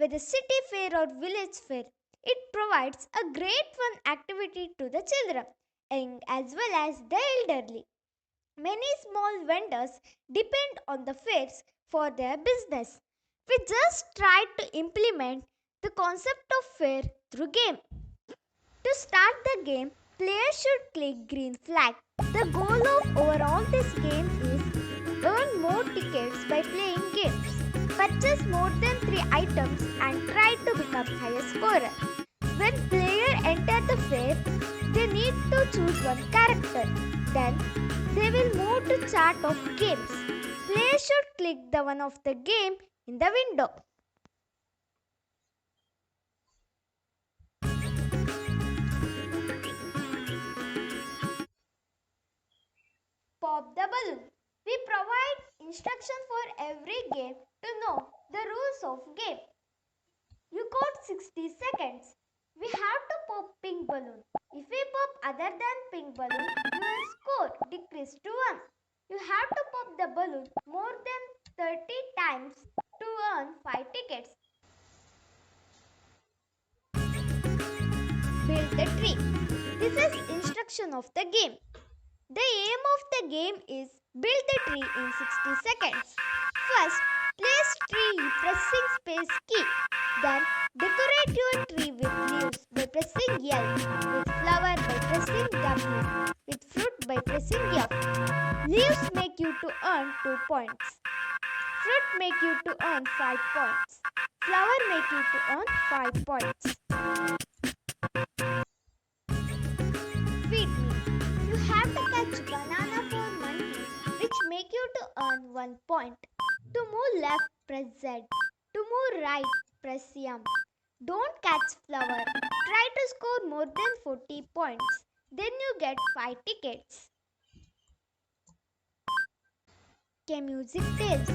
whether city fair or village fair. It provides a great fun activity to the children, young as well as the elderly. Many small vendors depend on the fairs for their business. We just tried to implement the concept of fair through game. To start the game, players should click green flag. The goal of overall this game is earn more tickets by playing games. Purchase more than 3 items and try to become highest scorer. When players enter the fair, they need to choose one character. Then they will move to chart of games. Players should click the one of the game in the window. Pop the balloon. We provide instruction for every game to know the rules of game. You got 60 seconds. We have to pop pink balloon. If we pop other than pink balloon, your score decrease to 1. You have to pop the balloon more than 30 times to earn 5 tickets. Build the tree. This is instruction of the game. The aim of the game is build the tree in 60 seconds. First, place tree pressing space key. Then, decorate your tree with leaves by pressing L, with flower by pressing W, with fruit by pressing F. Leaves make you to earn 2 points. Fruit make you to earn 5 points. Flower make you to earn 5 points. Feed me. You have to catch banana for monkey, which make you to earn 1 point. To move left, press Z. To move right, press M. Don't catch flower. Try to score more than 40 points. Then you get 5 tickets. Music tells.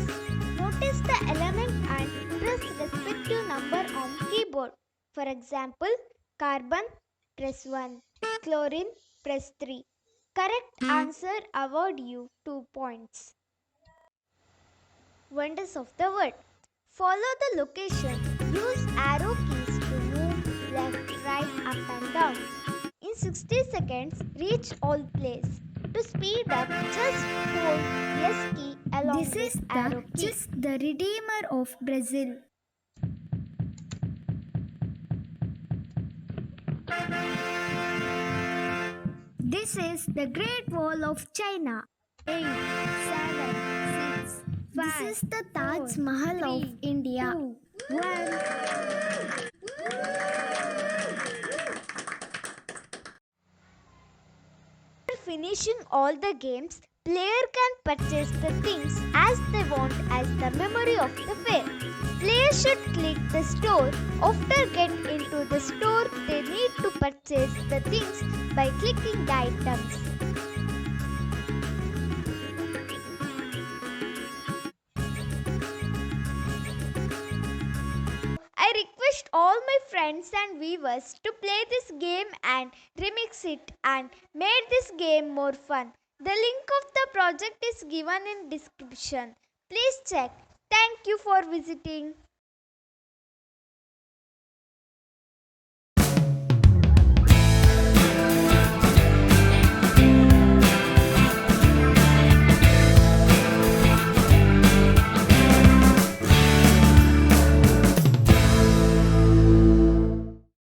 Notice the element and press respective number on keyboard. For example, carbon, press 1. Chlorine, press 3. Correct answer award you 2 points. Wonders of the world. Follow the location. Use arrow keys to move left, right, up and down. In 60 seconds, reach all place. To speed up, just hold S key along This is with arrow key. the Redeemer of Brazil. This is the Great Wall of China. 8, 7, 6, 5. This is the Taj Mahal of India. 2, 1. After finishing all the games, player can purchase the things as they want as the memory of the fair. Players should click the store. After get into the store, they need to purchase the things by clicking the items. I request all my friends and viewers to play this game and remix it and make this game more fun. The link of the project is given in description. Please check. Thank you for visiting.